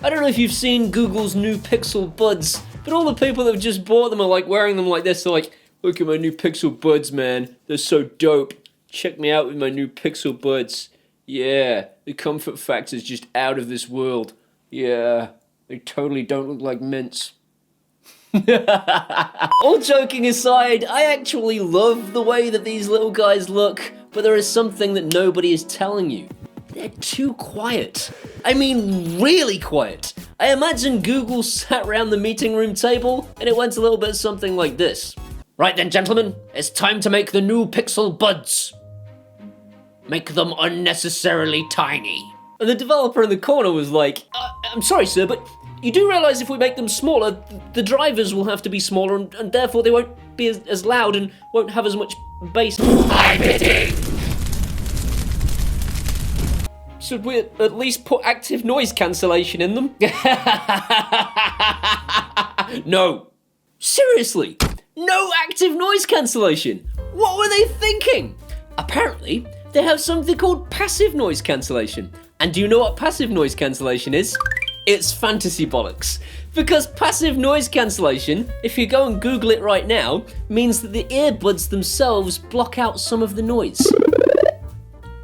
I don't know if you've seen Google's new Pixel Buds, but all the people that have just bought them are like wearing them like this. They're like, look at my new Pixel Buds, man. They're so dope. Check me out with my new Pixel Buds. Yeah, the comfort factor's just out of this world. Yeah, they totally don't look like mints. All joking aside, I actually love the way that these little guys look, but there is something that nobody is telling you. They're too quiet. I mean, really quiet. I imagine Google sat around the meeting room table and it went a little bit something like this. Right then, gentlemen, it's time to make the new Pixel Buds. Make them unnecessarily tiny. And the developer in the corner was like, I'm sorry, sir, but you do realize if we make them smaller, the drivers will have to be smaller and therefore they won't be as loud and won't have as much bass. I'm hitting! Should we at least put active noise cancellation in them? No. Seriously, no active noise cancellation. What were they thinking? Apparently, they have something called passive noise cancellation. And do you know what passive noise cancellation is? It's fantasy bollocks. Because passive noise cancellation, if you go and Google it right now, means that the earbuds themselves block out some of the noise.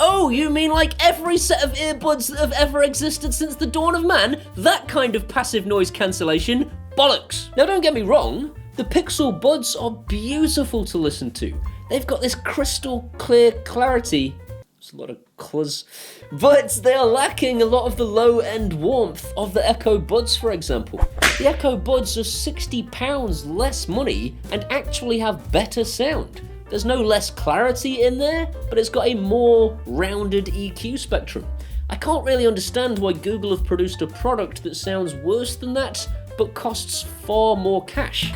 Oh, you mean like every set of earbuds that have ever existed since the dawn of man? That kind of passive noise cancellation? Bollocks. Now don't get me wrong, the Pixel Buds are beautiful to listen to. They've got this crystal clear clarity. There's a lot of cluz. But they are lacking a lot of the low-end warmth of the Echo Buds, for example. The Echo Buds are £60 less money and actually have better sound. There's no less clarity in there, but it's got a more rounded EQ spectrum. I can't really understand why Google have produced a product that sounds worse than that, but costs far more cash.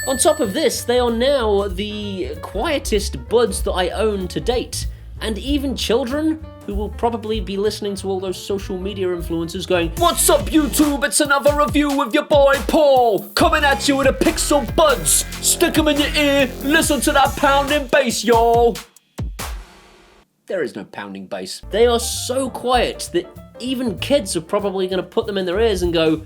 On top of this, they are now the quietest buds that I own to date. And even children, who will probably be listening to all those social media influencers going, "What's up YouTube, it's another review with your boy Paul, coming at you with a Pixel Buds, stick them in your ear, listen to that pounding bass, y'all." There is no pounding bass. They are so quiet that even kids are probably going to put them in their ears and go,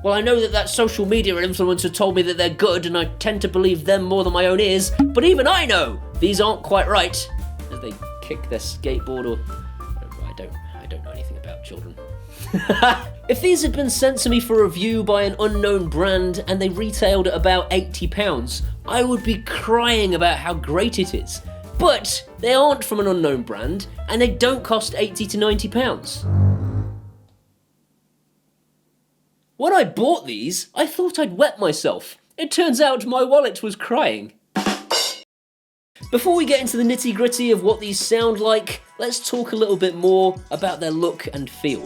well, I know that social media influencer told me that they're good and I tend to believe them more than my own ears, but even I know these aren't quite right. As they kick their skateboard or... I don't know anything about children. If these had been sent to me for review by an unknown brand and they retailed at about £80, I would be crying about how great it is. But they aren't from an unknown brand and they don't cost £80 to £90. When I bought these, I thought I'd wet myself. It turns out my wallet was crying. Before we get into the nitty-gritty of what these sound like, let's talk a little bit more about their look and feel.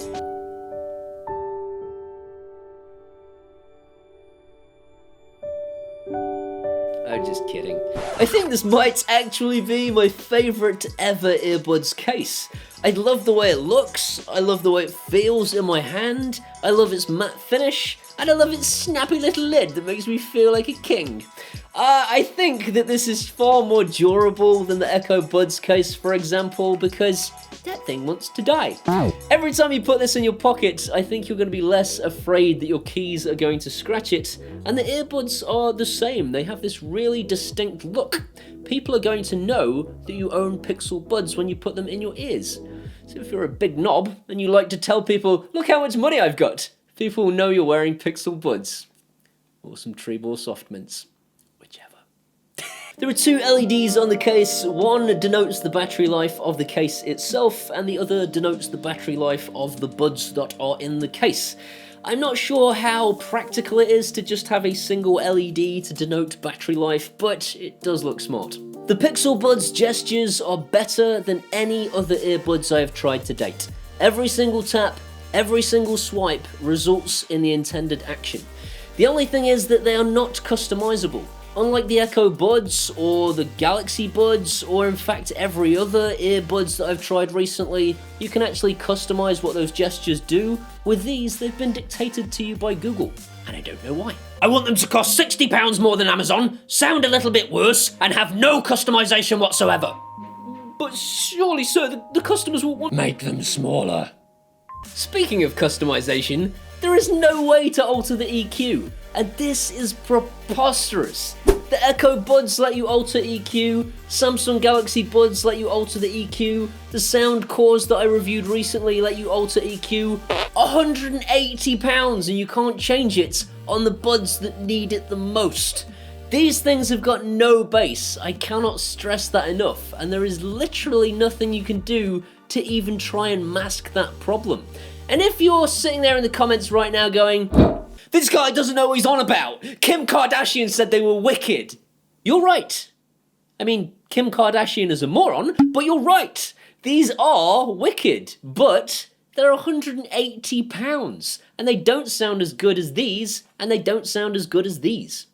I'm just kidding. I think this might actually be my favourite ever earbuds case. I love the way it looks, I love the way it feels in my hand, I love its matte finish, and I love its snappy little lid that makes me feel like a king. I think that this is far more durable than the Echo Buds case, for example, because that thing wants to die. Ow. Every time you put this in your pocket, I think you're going to be less afraid that your keys are going to scratch it, and the earbuds are the same. They have this really distinct look. People are going to know that you own Pixel Buds when you put them in your ears. So if you're a big knob and you like to tell people, look how much money I've got, people will know you're wearing Pixel Buds. Or some Treeball Soft Mints. There are two LEDs on the case. One denotes the battery life of the case itself, and the other denotes the battery life of the buds that are in the case. I'm not sure how practical it is to just have a single LED to denote battery life, but it does look smart. The Pixel Buds gestures are better than any other earbuds I have tried to date. Every single tap, every single swipe results in the intended action. The only thing is that they are not customizable. Unlike the Echo Buds or the Galaxy Buds, or in fact every other earbuds that I've tried recently, you can actually customize what those gestures do. With these, they've been dictated to you by Google, and I don't know why. I want them to cost £60 more than Amazon, sound a little bit worse, and have no customization whatsoever. But surely, sir, the customers will want... Make them smaller. Speaking of customization, There is no way to alter the EQ, and this is preposterous. The Echo Buds let you alter EQ, Samsung Galaxy Buds let you alter the EQ, the SOUNDCOREs that I reviewed recently let you alter EQ. £180 and you can't change it on the buds that need it the most. These things have got no bass, I cannot stress that enough, and there is literally nothing you can do to even try and mask that problem. And if you're sitting there in the comments right now going, "This guy doesn't know what he's on about, Kim Kardashian said they were wicked," you're right. I mean, Kim Kardashian is a moron, but you're right. These are wicked, but they're £180, and they don't sound as good as these, and they don't sound as good as these.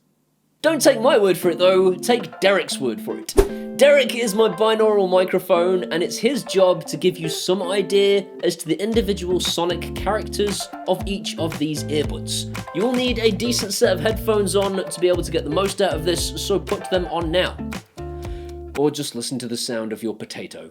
Don't take my word for it though, take Derek's word for it. Derek is my binaural microphone, and it's his job to give you some idea as to the individual sonic characters of each of these earbuds. You will need a decent set of headphones on to be able to get the most out of this, so put them on now. Or just listen to the sound of your potato.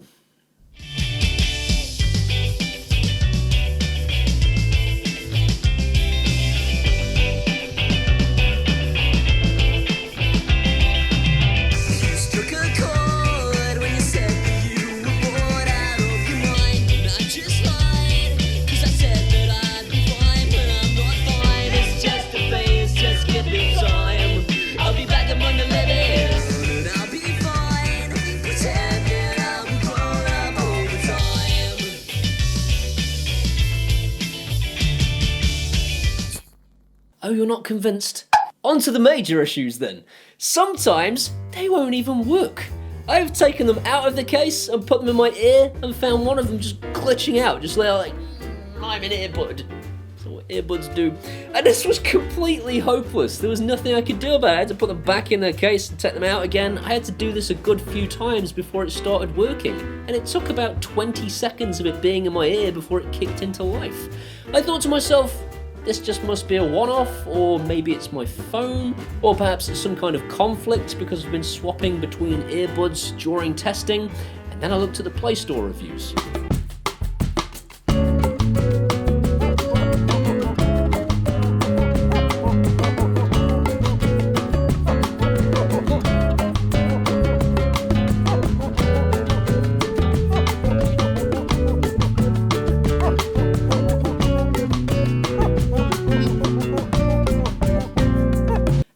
Oh, you're not convinced? On to the major issues then. Sometimes they won't even work. I've taken them out of the case and put them in my ear and found one of them just glitching out, just like, I'm an earbud. That's what earbuds do. And this was completely hopeless. There was nothing I could do about it. I had to put them back in their case and take them out again. I had to do this a good few times before it started working. And it took about 20 seconds of it being in my ear before it kicked into life. I thought to myself, this just must be a one-off, or maybe it's my phone, or perhaps it's some kind of conflict because I've been swapping between earbuds during testing, and then I looked at the Play Store reviews.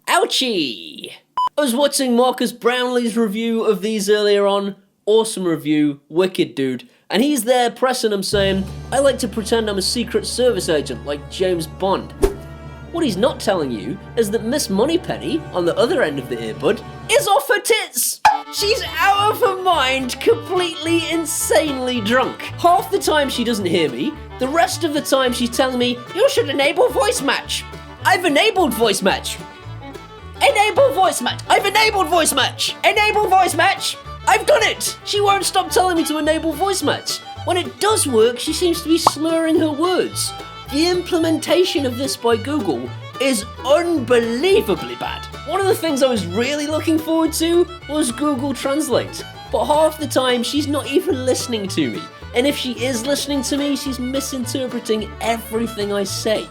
Ouchie! I was watching Marcus Brownlee's review of these earlier on. Awesome review, wicked dude. And he's there pressing him saying, I like to pretend I'm a Secret Service agent like James Bond. What he's not telling you is that Miss Moneypenny, on the other end of the earbud, is off her tits! She's out of her mind, completely insanely drunk. Half the time she doesn't hear me, the rest of the time she's telling me, you should enable voice match. I've enabled voice match. Enable voice match! I've enabled voice match! Enable voice match! I've done it! She won't stop telling me to enable voice match. When it does work, she seems to be slurring her words. The implementation of this by Google is unbelievably bad. One of the things I was really looking forward to was Google Translate. But half the time, she's not even listening to me. And if she is listening to me, she's misinterpreting everything I say.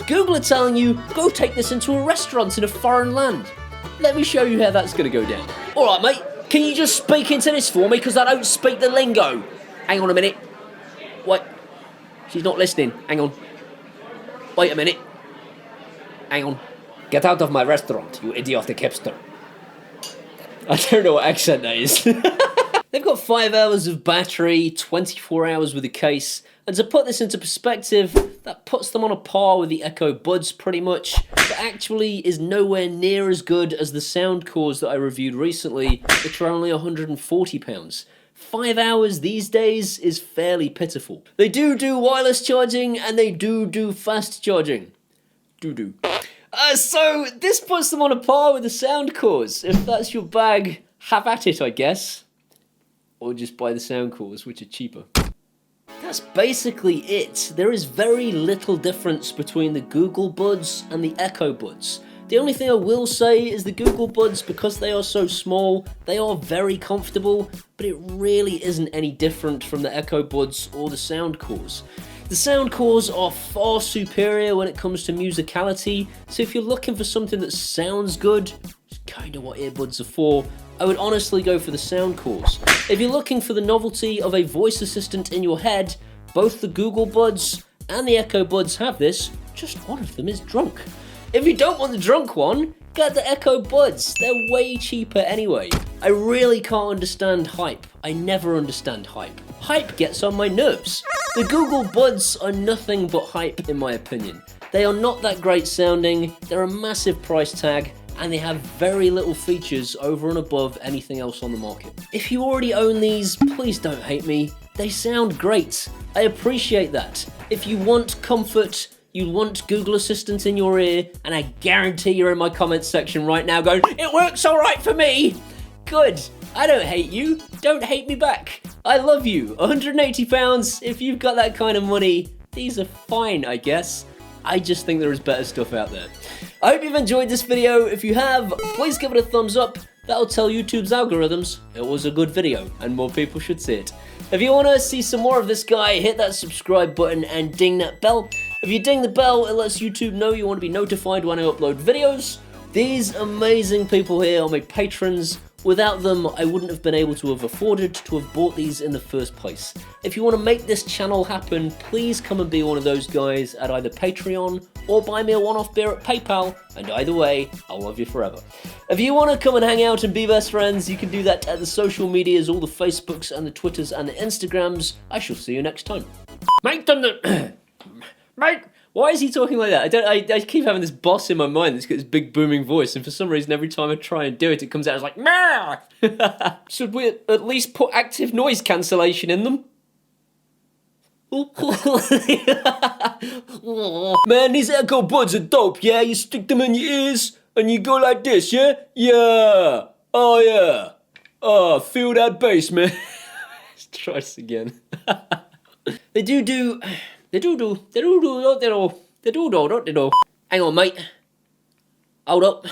Google are telling you, go take this into a restaurant in a foreign land. Let me show you how that's going to go down. Alright mate, can you just speak into this for me because I don't speak the lingo? Hang on a minute. Wait, she's not listening. Hang on. Wait a minute. Hang on. Get out of my restaurant, you idiotic hipster. I don't know what accent that is. They've got 5 hours of battery, 24 hours with a case, and to put this into perspective, that puts them on a par with the Echo Buds pretty much, but actually is nowhere near as good as the SOUNDCOREs that I reviewed recently, which are only £140. 5 hours these days is fairly pitiful. They do wireless charging, and they do fast charging. So this puts them on a par with the SOUNDCOREs. If that's your bag, have at it, I guess. Or just buy the SOUNDCOREs, which are cheaper. That's basically it. There is very little difference between the Google Buds and the Echo Buds. The only thing I will say is the Google Buds, because they are so small, they are very comfortable, but it really isn't any different from the Echo Buds or the SOUNDCOREs. The SOUNDCOREs are far superior when it comes to musicality, so if you're looking for something that sounds good, it's kind of what earbuds are for, I would honestly go for the SOUNDCOREs. If you're looking for the novelty of a voice assistant in your head, both the Google Buds and the Echo Buds have this, just one of them is drunk. If you don't want the drunk one, get the Echo Buds, they're way cheaper anyway. I really can't understand hype. I never understand hype. Hype gets on my nerves. The Google Buds are nothing but hype in my opinion. They are not that great sounding, they're a massive price tag, and they have very little features over and above anything else on the market. If you already own these, please don't hate me. They sound great. I appreciate that. If you want comfort, you want Google Assistant in your ear, and I guarantee you're in my comments section right now going, "It works all right for me." Good. I don't hate you. Don't hate me back. I love you. £180, if you've got that kind of money, these are fine, I guess. I just think there is better stuff out there. I hope you've enjoyed this video. If you have, please give it a thumbs up. That'll tell YouTube's algorithms it was a good video and more people should see it. If you want to see some more of this guy, hit that subscribe button and ding that bell. If you ding the bell, it lets YouTube know you want to be notified when I upload videos. These amazing people here are my patrons. Without them, I wouldn't have been able to have afforded to have bought these in the first place. If you want to make this channel happen, please come and be one of those guys at either Patreon or buy me a one-off beer at PayPal, and either way, I'll love you forever. If you want to come and hang out and be best friends, you can do that at the social medias, all the Facebooks and the Twitters and the Instagrams. I shall see you next time. Mate, mate! Why is he talking like that? I keep having this boss in my mind that's got this big booming voice, and for some reason every time I try and do it, it comes out as like, "Mah!" Should we at least put active noise cancellation in them? Man, these Echo Buds are dope, yeah? You stick them in your ears, and you go like this, yeah? Yeah! Oh yeah! Oh, feel that bass, man. Let's try this again. They do. Hang on, mate. Hold up.